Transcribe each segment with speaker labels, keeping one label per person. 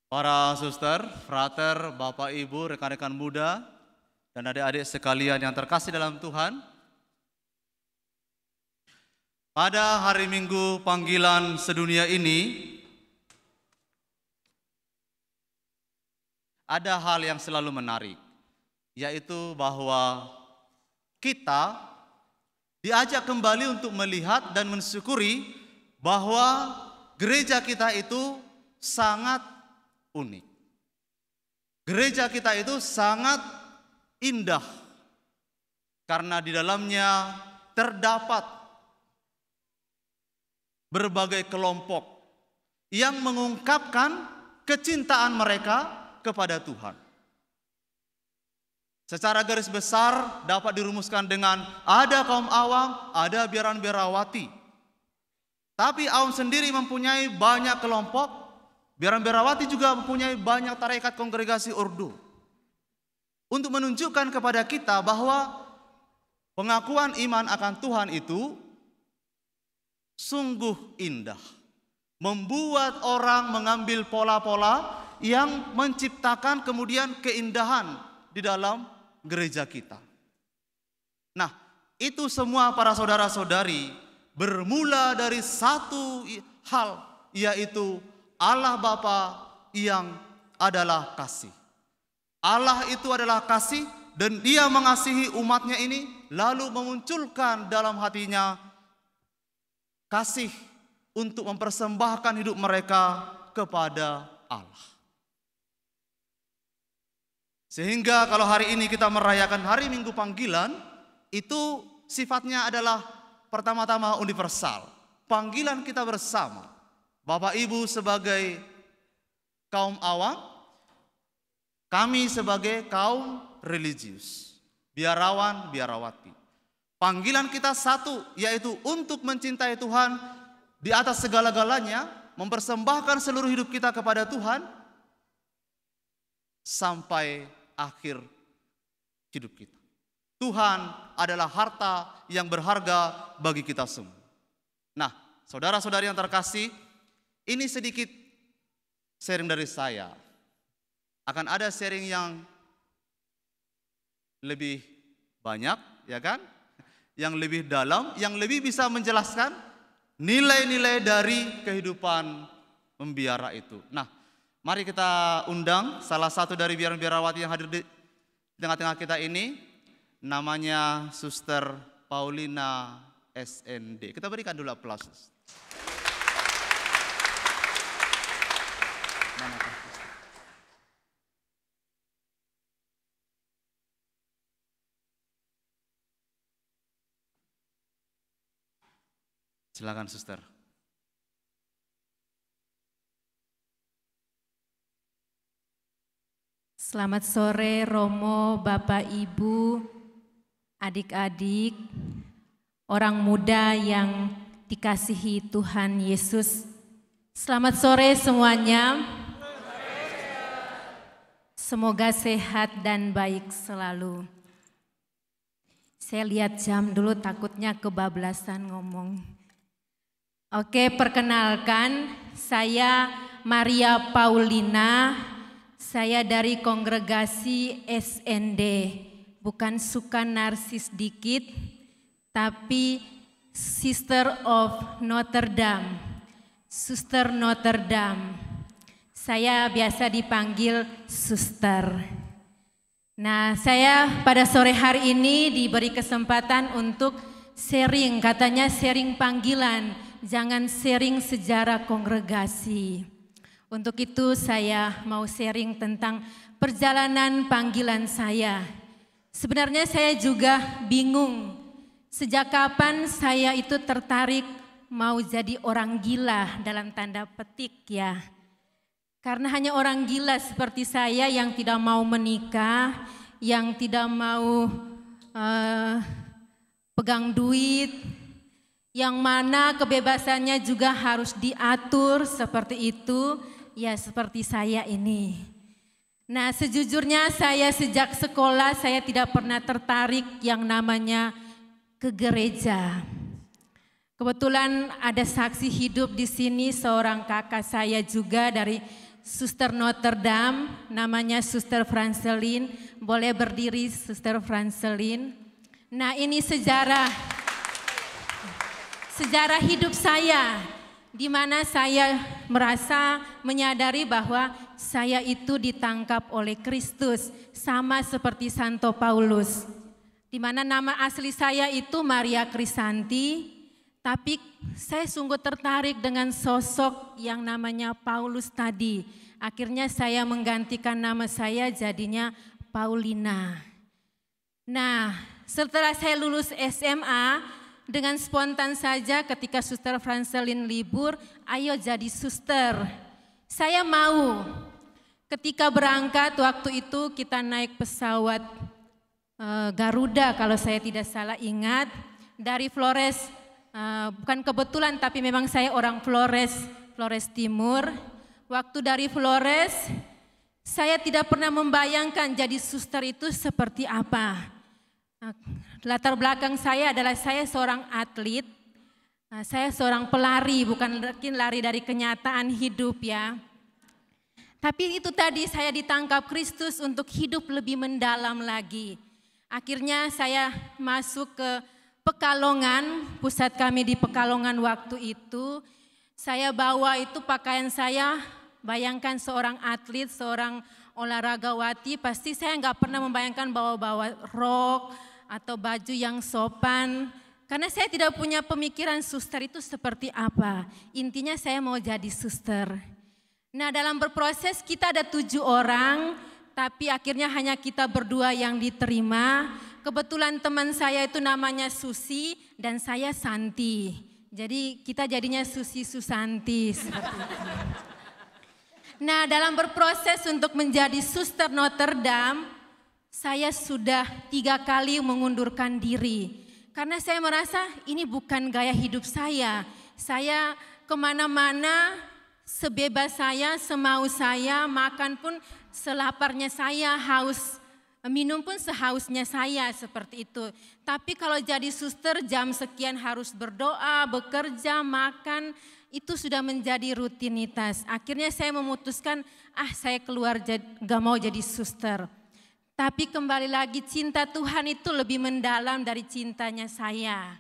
Speaker 1: Para suster, frater, bapak ibu, rekan-rekan muda, dan adik-adik sekalian yang terkasih dalam Tuhan. Pada hari Minggu panggilan sedunia ini, ada hal yang selalu menarik, yaitu bahwa kita diajak kembali untuk melihat dan mensyukuri bahwa gereja kita itu sangat unik. Gereja kita itu sangat indah karena di dalamnya terdapat berbagai kelompok yang mengungkapkan kecintaan mereka kepada Tuhan. Secara garis besar dapat dirumuskan dengan ada kaum awam, ada biaran-biarawati. Tapi awam sendiri mempunyai banyak kelompok. Biaran-biarawati juga mempunyai banyak tarekat kongregasi ordo. Untuk menunjukkan kepada kita bahwa pengakuan iman akan Tuhan itu sungguh indah. Membuat orang mengambil pola-pola yang menciptakan kemudian keindahan di dalam gereja kita. Nah, itu semua para saudara-saudari bermula dari satu hal, yaitu Allah Bapa yang adalah kasih. Allah itu adalah kasih dan Dia mengasihi umatnya ini lalu memunculkan dalam hatinya kasih untuk mempersembahkan hidup mereka kepada Allah. Sehingga kalau hari ini kita merayakan hari Minggu Panggilan, itu sifatnya adalah pertama-tama universal. Panggilan kita bersama. Bapak Ibu sebagai kaum awam, kami sebagai kaum religius, biarawan, biarawati. Panggilan kita satu, yaitu untuk mencintai Tuhan di atas segala-galanya, mempersembahkan seluruh hidup kita kepada Tuhan sampai akhir hidup kita. Tuhan adalah harta yang berharga bagi kita semua. Nah, saudara-saudari yang terkasih, ini sedikit sharing dari saya. Akan ada sharing yang lebih banyak, ya kan? Yang lebih dalam, yang lebih bisa menjelaskan nilai-nilai dari kehidupan membiara itu. Nah, mari kita undang salah satu dari biaran-biarawati yang hadir di tengah-tengah kita ini. Namanya Suster Paulina SND. Kita berikan dulu aplaus. Silakan Suster.
Speaker 2: Selamat sore Romo, Bapak Ibu, adik-adik, orang muda yang dikasihi Tuhan Yesus. Selamat sore semuanya. Semoga sehat dan baik selalu. Saya lihat jam dulu, takutnya kebablasan ngomong. Oke, perkenalkan, saya Maria Paulina. Saya dari kongregasi SND, bukan suka narsis dikit, tapi Sister of Notre Dame, Suster Notre Dame. Saya biasa dipanggil Suster. Nah, saya pada sore hari ini diberi kesempatan untuk sharing, katanya sharing panggilan, jangan sharing sejarah kongregasi. Untuk itu saya mau sharing tentang perjalanan panggilan saya. Sebenarnya saya juga bingung sejak kapan saya itu tertarik mau jadi orang gila dalam tanda petik ya. Karena hanya orang gila seperti saya yang tidak mau menikah, yang tidak mau pegang duit, yang mana kebebasannya juga harus diatur seperti itu. Ya seperti saya ini. Nah sejujurnya saya sejak sekolah saya tidak pernah tertarik yang namanya ke gereja. Kebetulan ada saksi hidup di sini seorang kakak saya juga dari Suster Notre Dame, namanya Suster Francelin. Boleh berdiri Suster Francelin. Nah, ini sejarah hidup saya, di mana saya merasa menyadari bahwa saya itu ditangkap oleh Kristus, sama seperti Santo Paulus. Di mana nama asli saya itu Maria Krisanti, tapi saya sungguh tertarik dengan sosok yang namanya Paulus tadi. Akhirnya saya menggantikan nama saya jadinya Paulina. Nah, setelah saya lulus SMA, dengan spontan saja ketika Suster Francelin libur, ayo jadi suster. Saya mau. Ketika berangkat waktu itu kita naik pesawat Garuda kalau saya tidak salah ingat, dari Flores, bukan kebetulan tapi memang saya orang Flores Timur. Waktu dari Flores, saya tidak pernah membayangkan jadi suster itu seperti apa. Latar belakang saya adalah saya seorang atlet, saya seorang pelari, bukan mungkin lari dari kenyataan hidup ya. Tapi itu tadi saya ditangkap Kristus untuk hidup lebih mendalam lagi. Akhirnya saya masuk ke Pekalongan, pusat kami di Pekalongan waktu itu. Saya bawa itu pakaian saya, bayangkan seorang atlet, seorang olahragawati, pasti saya nggak pernah membayangkan bawa-bawa rok atau baju yang sopan. Karena saya tidak punya pemikiran suster itu seperti apa. Intinya saya mau jadi suster. Nah, dalam berproses kita ada 7 orang, tapi akhirnya hanya kita berdua yang diterima. Kebetulan teman saya itu namanya Susi dan saya Santi. Jadi kita jadinya Susi Susanti seperti itu. Nah, dalam berproses untuk menjadi Suster Notre Dame, saya sudah 3 kali mengundurkan diri. Karena saya merasa ini bukan gaya hidup saya. Saya kemana-mana sebebas saya, semau saya, makan pun selaparnya saya, haus, minum pun sehausnya saya seperti itu. Tapi kalau jadi suster jam sekian harus berdoa, bekerja, makan, itu sudah menjadi rutinitas. Akhirnya saya memutuskan, saya keluar gak mau jadi suster. Tapi kembali lagi cinta Tuhan itu lebih mendalam dari cintanya saya.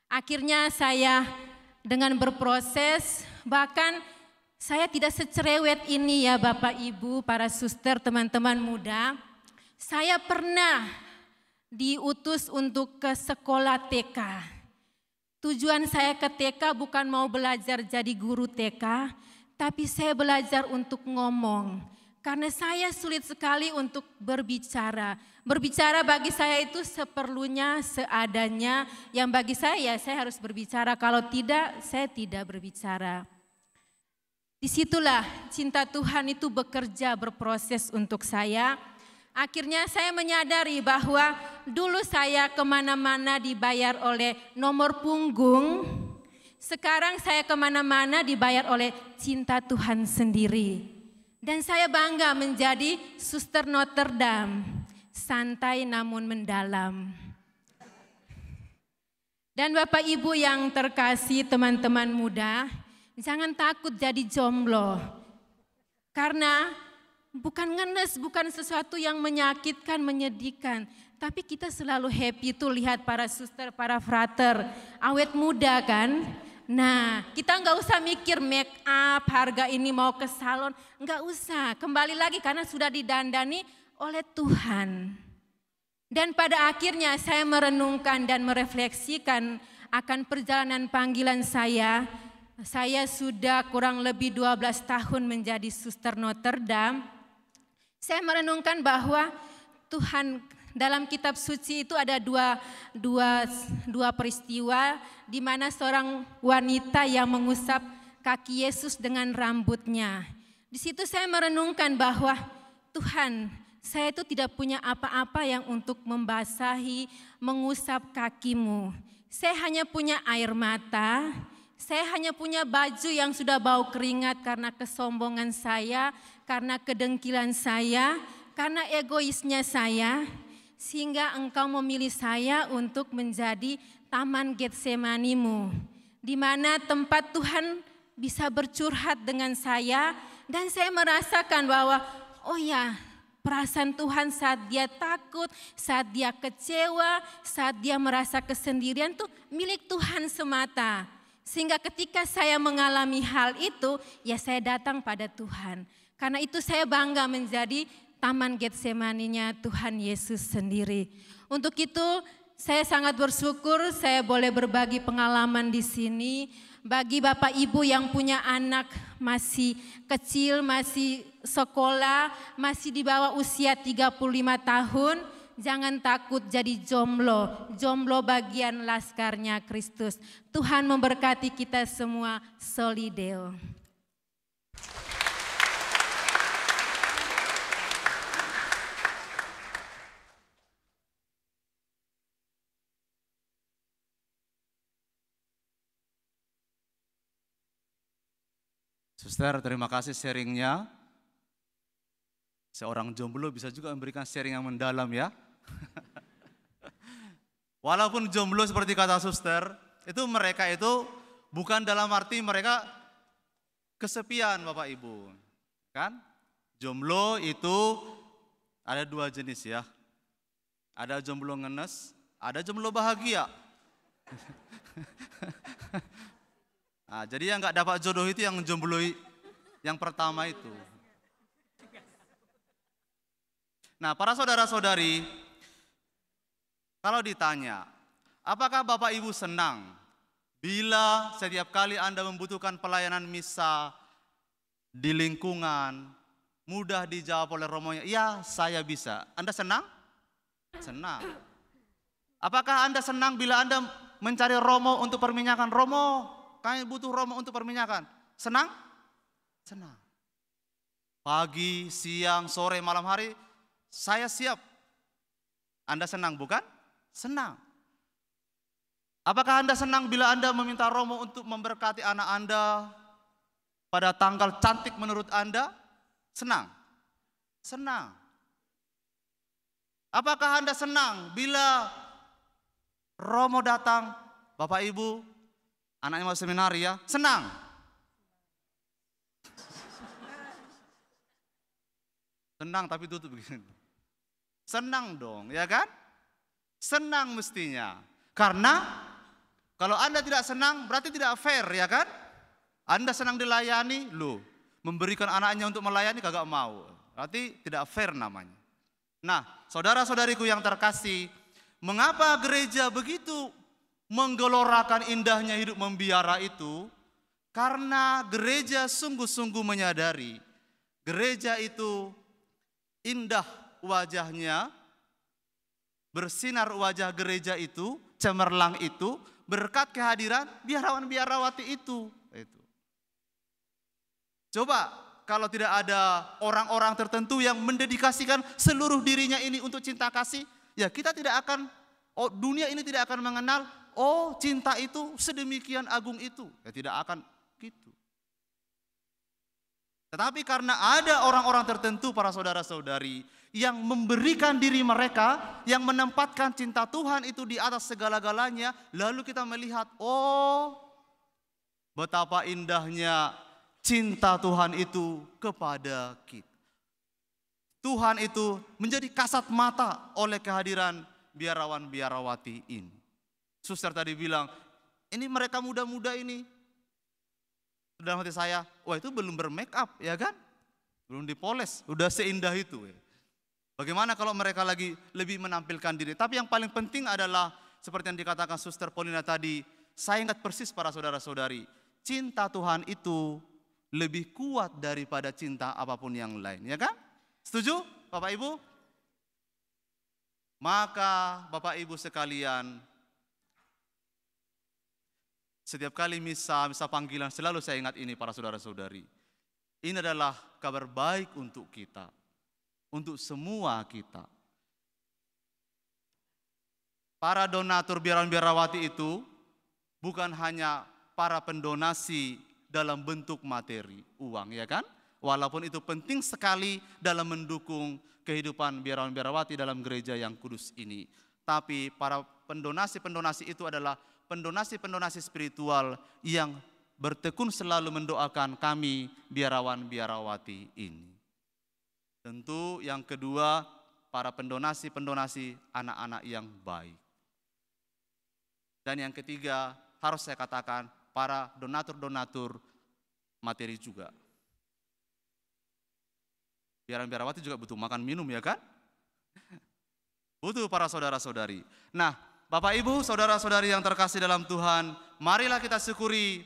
Speaker 2: Akhirnya saya dengan berproses, bahkan saya tidak secerewet ini ya Bapak Ibu, para suster, teman-teman muda. Saya pernah diutus untuk ke sekolah TK. Tujuan saya ke TK bukan mau belajar jadi guru TK, tapi saya belajar untuk ngomong. Karena saya sulit sekali untuk berbicara. Berbicara bagi saya itu seperlunya, seadanya. Yang bagi saya harus berbicara, kalau tidak saya tidak berbicara. Disitulah cinta Tuhan itu bekerja, berproses untuk saya. Akhirnya saya menyadari bahwa dulu saya kemana-mana dibayar oleh nomor punggung. Sekarang saya kemana-mana dibayar oleh cinta Tuhan sendiri. Dan saya bangga menjadi Suster Notre Dame, santai namun mendalam. Dan Bapak Ibu yang terkasih, teman-teman muda, jangan takut jadi jomblo. Karena bukan ngenes, bukan sesuatu yang menyakitkan, menyedihkan. Tapi kita selalu happy tuh lihat para suster, para frater, awet muda kan. Nah, kita nggak usah mikir make up, harga ini mau ke salon, nggak usah. Kembali lagi karena sudah didandani oleh Tuhan. Dan pada akhirnya saya merenungkan dan merefleksikan akan perjalanan panggilan saya. Saya sudah kurang lebih 12 tahun menjadi Suster Notre Dame. Saya merenungkan bahwa Tuhan dalam kitab suci itu ada dua peristiwa di mana seorang wanita yang mengusap kaki Yesus dengan rambutnya. Di situ saya merenungkan bahwa Tuhan, saya itu tidak punya apa-apa yang untuk membasahi, mengusap kakimu. Saya hanya punya air mata, saya hanya punya baju yang sudah bau keringat karena kesombongan saya, karena kedengkilan saya, karena egoisnya saya. Sehingga engkau memilih saya untuk menjadi taman Getsemanimu, di mana tempat Tuhan bisa bercurhat dengan saya, Dan saya merasakan bahwa, oh ya, perasaan Tuhan saat dia takut, saat dia kecewa, saat dia merasa kesendirian tuh milik Tuhan semata. Sehingga ketika saya mengalami hal itu, ya saya datang pada Tuhan. Karena itu saya bangga menjadi Taman Getsemani-nya Tuhan Yesus sendiri. Untuk itu saya sangat bersyukur saya boleh berbagi pengalaman di sini. Bagi Bapak Ibu yang punya anak masih kecil, masih sekolah, masih di bawah usia 35 tahun, jangan takut jadi jomblo. Jomblo bagian laskarnya Kristus. Tuhan memberkati kita semua. Soli Deo.
Speaker 1: Suster, terima kasih sharingnya. Seorang jomblo bisa juga memberikan sharing yang mendalam ya. Walaupun jomblo seperti kata suster, itu mereka itu bukan dalam arti mereka kesepian Bapak Ibu. Kan? Jomblo itu ada dua jenis ya. Ada jomblo ngenes, ada jomblo bahagia. Nah, jadi yang nggak dapat jodoh itu yang jomblo yang pertama itu. Nah, para saudara-saudari, kalau ditanya, apakah Bapak Ibu senang bila setiap kali Anda membutuhkan pelayanan misa di lingkungan, mudah dijawab oleh romonya, ya saya bisa. Anda senang? Senang. Apakah Anda senang bila Anda mencari romo untuk perminyakan? Romo, kami butuh romo untuk perminyakan. Senang? Senang. Pagi, siang, sore, malam hari, saya siap. Anda senang bukan? Senang. Apakah Anda senang bila Anda meminta romo untuk memberkati anak Anda pada tanggal cantik menurut Anda? Senang? Senang. Apakah Anda senang bila romo datang, Bapak Ibu, anaknya mau seminar ya? Senang? Senang tapi tutup begini. Senang dong, ya kan? Senang mestinya. Karena kalau Anda tidak senang berarti tidak fair, ya kan? Anda senang dilayani, loh, memberikan anaknya untuk melayani kagak mau. Berarti tidak fair namanya. Nah, saudara-saudariku yang terkasih, mengapa gereja begitu menggelorakan indahnya hidup membiara itu? Karena gereja sungguh-sungguh menyadari gereja itu indah wajahnya, bersinar wajah gereja itu, cemerlang itu, berkat kehadiran biarawan-biarawati itu. Coba kalau tidak ada orang-orang tertentu yang mendedikasikan seluruh dirinya ini untuk cinta kasih, ya kita tidak akan, dunia ini tidak akan mengenal, oh cinta itu sedemikian agung itu. Ya tidak akan gitu. Tetapi karena ada orang-orang tertentu para saudara-saudari yang memberikan diri mereka, yang menempatkan cinta Tuhan itu di atas segala-galanya, lalu kita melihat, oh betapa indahnya cinta Tuhan itu kepada kita. Tuhan itu menjadi kasat mata oleh kehadiran biarawan-biarawati ini. Suster tadi bilang, ini mereka muda-muda ini. Dalam hati saya, wah itu belum bermake up, ya kan? Belum dipoles, udah seindah itu. Ya. Bagaimana kalau mereka lagi lebih menampilkan diri? Tapi yang paling penting adalah, seperti yang dikatakan Suster Paulina tadi, saya ingat persis para saudara-saudari, cinta Tuhan itu lebih kuat daripada cinta apapun yang lain, ya kan? Setuju Bapak Ibu? Maka Bapak Ibu sekalian, setiap kali misa panggilan selalu saya ingat ini para saudara-saudari. Ini adalah kabar baik untuk kita, untuk semua kita. Para donatur biarawan-biarawati itu bukan hanya para pendonasi dalam bentuk materi, uang, ya kan? Walaupun itu penting sekali dalam mendukung kehidupan biarawan-biarawati dalam gereja yang kudus ini. Tapi para pendonasi-pendonasi itu adalah pendonasi-pendonasi spiritual yang bertekun selalu mendoakan kami biarawan-biarawati ini. Tentu yang kedua, para pendonasi-pendonasi anak-anak yang baik. Dan yang ketiga, harus saya katakan, para donatur-donatur materi juga. Biarawati juga butuh makan minum ya kan? Butuh para saudara-saudari. Nah, Bapak Ibu, saudara-saudari yang terkasih dalam Tuhan, marilah kita syukuri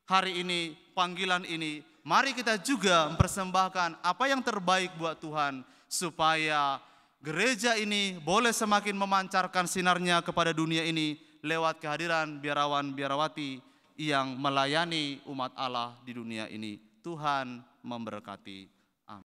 Speaker 1: hari ini, panggilan ini. Mari kita juga mempersembahkan apa yang terbaik buat Tuhan, supaya gereja ini boleh semakin memancarkan sinarnya kepada dunia ini lewat kehadiran biarawan-biarawati yang melayani umat Allah di dunia ini. Tuhan memberkati.